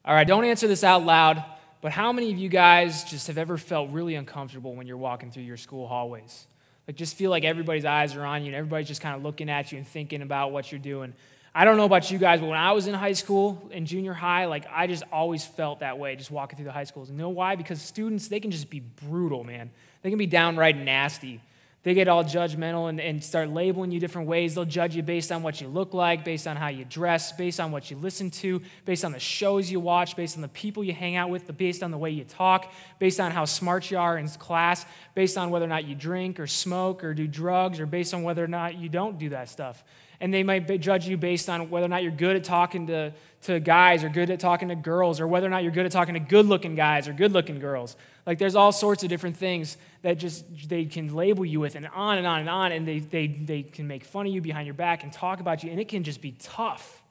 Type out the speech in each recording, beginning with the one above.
All right, don't answer this out loud, but how many of you guys just have ever felt really uncomfortable when you're walking through your school hallways? Like, just feel like everybody's eyes are on you and everybody's just kind of looking at you and thinking about what you're doing. I don't know about you guys, but when I was in high school, in junior high, like, I just always felt that way, just walking through the high schools. You know why? Because students, they can just be brutal, man. They can be downright nasty. They get all judgmental and start labeling you different ways. They'll judge you based on what you look like, based on how you dress, based on what you listen to, based on the shows you watch, based on the people you hang out with, based on the way you talk, based on how smart you are in class, based on whether or not you drink or smoke or do drugs, or based on whether or not you don't do that stuff. And they might judge you based on whether or not you're good at talking to guys or good at talking to girls, or whether or not you're good at talking to good-looking guys or good-looking girls. Like, there's all sorts of different things that they can label you with, and on and on and on, and they can make fun of you behind your back and talk about you, and it can just be tough.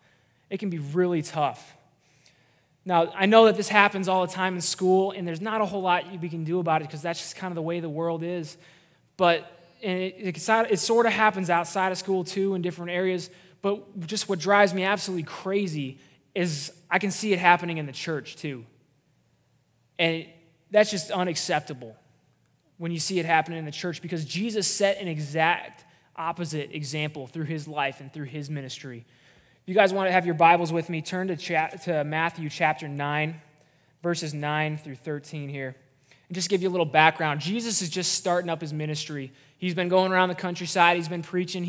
It can be really tough. Now, I know that this happens all the time in school, and there's not a whole lot we can do about it because that's just kind of the way the world is. But it sort of happens outside of school too in different areas, but just what drives me absolutely crazy is I can see it happening in the church too. And that's just unacceptable when you see it happening in the church, because Jesus set an exact opposite example through his life and through his ministry. If you guys want to have your Bibles with me, turn to Matthew chapter 9, verses 9 through 13 here. And just give you a little background. Jesus is just starting up his ministry. He's been going around the countryside. He's been preaching.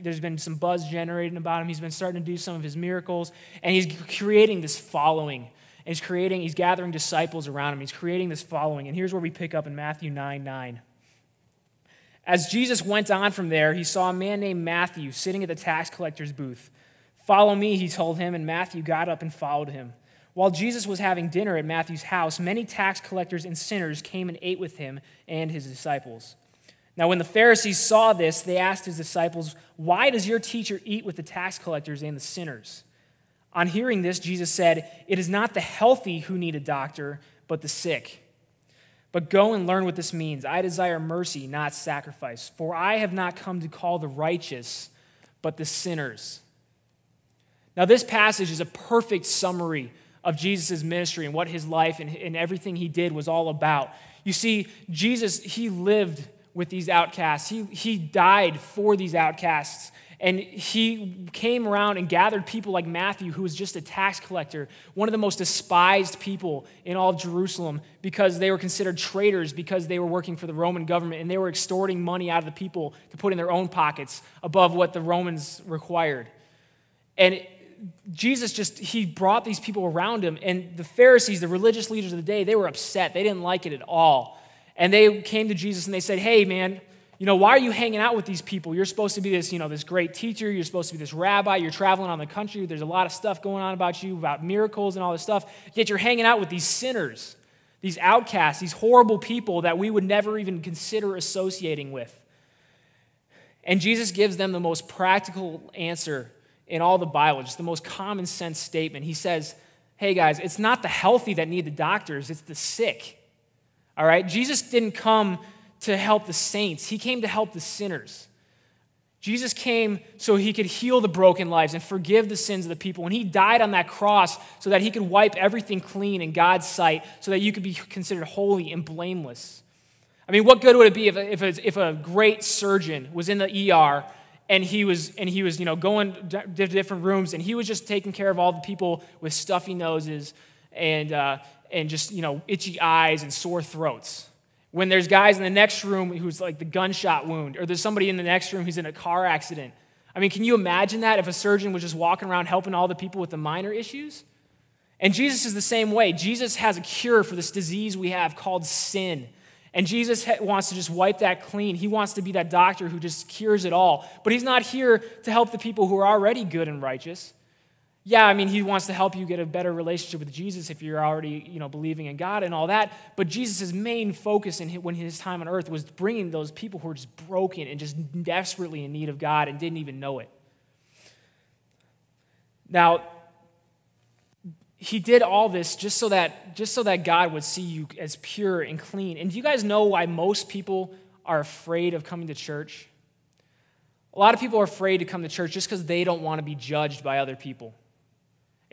There's been some buzz generating about him. He's been starting to do some of his miracles, and he's creating this following. And he's gathering disciples around him. He's creating this following. And here's where we pick up in Matthew 9:9. As Jesus went on from there, he saw a man named Matthew sitting at the tax collector's booth. "Follow me," he told him, and Matthew got up and followed him. While Jesus was having dinner at Matthew's house, many tax collectors and sinners came and ate with him and his disciples. Now, when the Pharisees saw this, they asked his disciples, "Why does your teacher eat with the tax collectors and the sinners?" On hearing this, Jesus said, "It is not the healthy who need a doctor, but the sick. But go and learn what this means. I desire mercy, not sacrifice, for I have not come to call the righteous, but the sinners." Now, this passage is a perfect summary of Jesus' ministry and what his life and everything he did was all about. You see, Jesus, he lived with these outcasts. He died for these outcasts. And he came around and gathered people like Matthew, who was just a tax collector, one of the most despised people in all of Jerusalem, because they were considered traitors because they were working for the Roman government, and they were extorting money out of the people to put in their own pockets above what the Romans required. And Jesus he brought these people around him, and the Pharisees, the religious leaders of the day, they were upset. They didn't like it at all. And they came to Jesus and they said, "Hey, man, why are you hanging out with these people? You're supposed to be this great teacher. You're supposed to be this rabbi. You're traveling on the country. There's a lot of stuff going on about you, about miracles and all this stuff. Yet you're hanging out with these sinners, these outcasts, these horrible people that we would never even consider associating with." And Jesus gives them the most practical answer in all the Bible, just the most common sense statement. He says, "Hey guys, it's not the healthy that need the doctors, it's the sick." All right? Jesus didn't come to help the saints. He came to help the sinners. Jesus came so he could heal the broken lives and forgive the sins of the people. And he died on that cross so that he could wipe everything clean in God's sight, so that you could be considered holy and blameless. I mean, what good would it be if a great surgeon was in the ER and he was going to different rooms, and he was just taking care of all the people with stuffy noses and just itchy eyes and sore throats, when there's guys in the next room who's like the gunshot wound, or there's somebody in the next room who's in a car accident? I mean, can you imagine that if a surgeon was just walking around helping all the people with the minor issues? And Jesus is the same way. Jesus has a cure for this disease we have called sin. And Jesus wants to just wipe that clean. He wants to be that doctor who just cures it all. But he's not here to help the people who are already good and righteous. Yeah, I mean, he wants to help you get a better relationship with Jesus if you're already, believing in God and all that. But Jesus' main focus when his time on earth was bringing those people who were just broken and just desperately in need of God and didn't even know it. Now, he did all this just so that God would see you as pure and clean. And do you guys know why most people are afraid of coming to church? A lot of people are afraid to come to church just because they don't want to be judged by other people.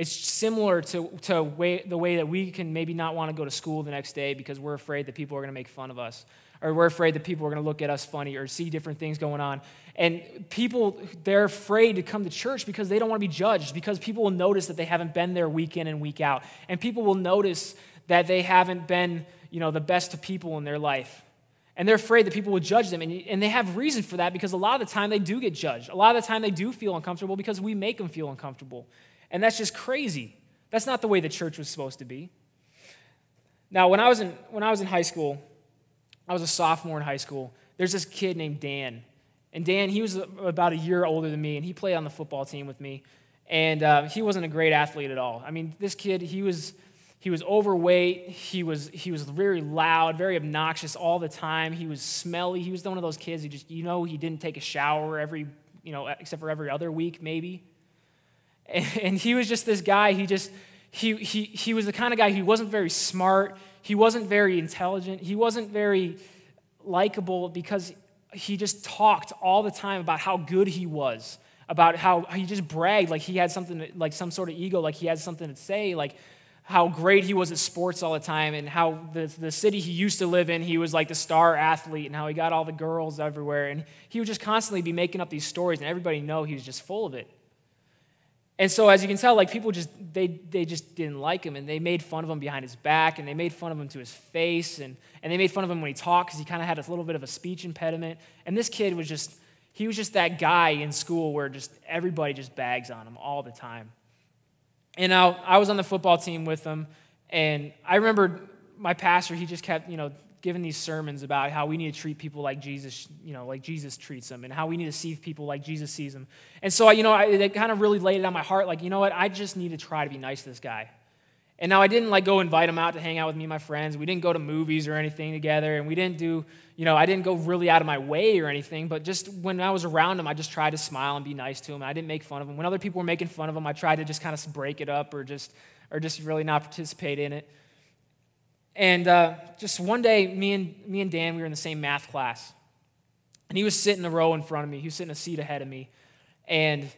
It's similar to the way that we can maybe not want to go to school the next day because we're afraid that people are going to make fun of us, or we're afraid that people are going to look at us funny or see different things going on. And people, they're afraid to come to church because they don't want to be judged, because people will notice that they haven't been there week in and week out. And people will notice that they haven't been, the best to people in their life. And they're afraid that people will judge them. And they have reason for that, because a lot of the time they do get judged. A lot of the time they do feel uncomfortable because we make them feel uncomfortable. And that's just crazy. That's not the way the church was supposed to be. Now, when I was in high school, I was a sophomore in high school. There's this kid named Dan. And Dan, he was about a year older than me, and he played on the football team with me. And he wasn't a great athlete at all. I mean, this kid, he was overweight. He was very loud, very obnoxious all the time. He was smelly. He was one of those kids who just, he didn't take a shower except for every other week, maybe. And he was just this guy. He was the kind of guy who wasn't very smart. He wasn't very intelligent. He wasn't very likable, because he just talked all the time about how good he was, about how he just bragged like he had something, like some sort of ego, like he had something to say, like how great he was at sports all the time, and how the city he used to live in, he was like the star athlete, and how he got all the girls everywhere. And he would just constantly be making up these stories, and everybody know he was just full of it. And so, as you can tell, like, people they just didn't like him, and they made fun of him behind his back, and they made fun of him to his face, and they made fun of him when he talked, because he kind of had a little bit of a speech impediment. And this kid was just that guy in school where just everybody just bags on him all the time. And now, I was on the football team with him, and I remember my pastor, he just kept, giving these sermons about how we need to treat people like Jesus, like Jesus treats them, and how we need to see people like Jesus sees them. And so, it kind of really laid it on my heart, like, I just need to try to be nice to this guy. And now I didn't go invite him out to hang out with me and my friends. We didn't go to movies or anything together, and we didn't do, I didn't go really out of my way or anything, but just when I was around him, I just tried to smile and be nice to him. I didn't make fun of him. When other people were making fun of him, I tried to just kind of break it up or just really not participate in it. And just one day, me and Dan, we were in the same math class. And he was sitting in a row in front of me. He was sitting a seat ahead of me. And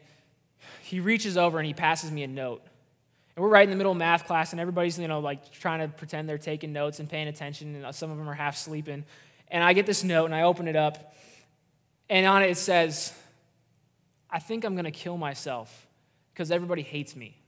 he reaches over and he passes me a note. And we're right in the middle of math class, and everybody's, trying to pretend they're taking notes and paying attention, and some of them are half sleeping. And I get this note, and I open it up. And on it says, "I think I'm going to kill myself because everybody hates me."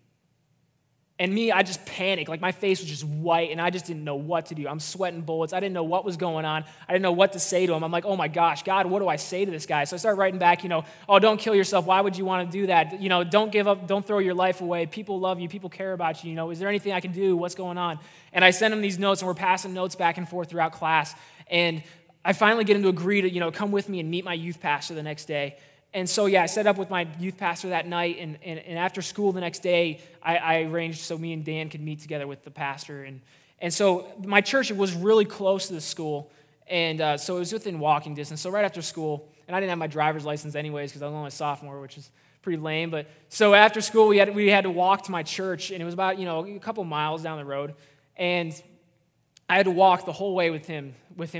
And me, I just panicked. Like, my face was just white, and I just didn't know what to do. I'm sweating bullets. I didn't know what was going on. I didn't know what to say to him. I'm like, oh my gosh, God, what do I say to this guy? So I started writing back, "Oh, don't kill yourself. Why would you want to do that? Don't give up. Don't throw your life away. People love you. People care about you. Is there anything I can do? What's going on?" And I sent him these notes, and we're passing notes back and forth throughout class. And I finally get him to agree to, come with me and meet my youth pastor the next day. And so, I set up with my youth pastor that night, and after school the next day, I arranged so me and Dan could meet together with the pastor. And so my church was really close to the school, and so it was within walking distance. So right after school, and I didn't have my driver's license anyways because I was only a sophomore, which is pretty lame. But so after school, we had to walk to my church, and it was about a couple miles down the road, and I had to walk the whole way with him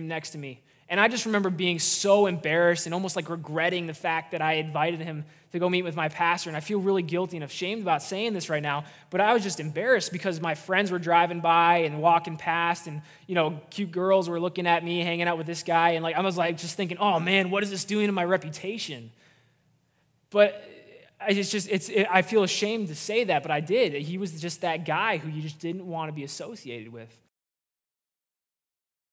next to me. And I just remember being so embarrassed and almost like regretting the fact that I invited him to go meet with my pastor. And I feel really guilty and ashamed about saying this right now, but I was just embarrassed because my friends were driving by and walking past, and cute girls were looking at me hanging out with this guy, and I was just thinking, oh man, what is this doing to my reputation? But I feel ashamed to say that, but I did. He was just that guy who you just didn't want to be associated with.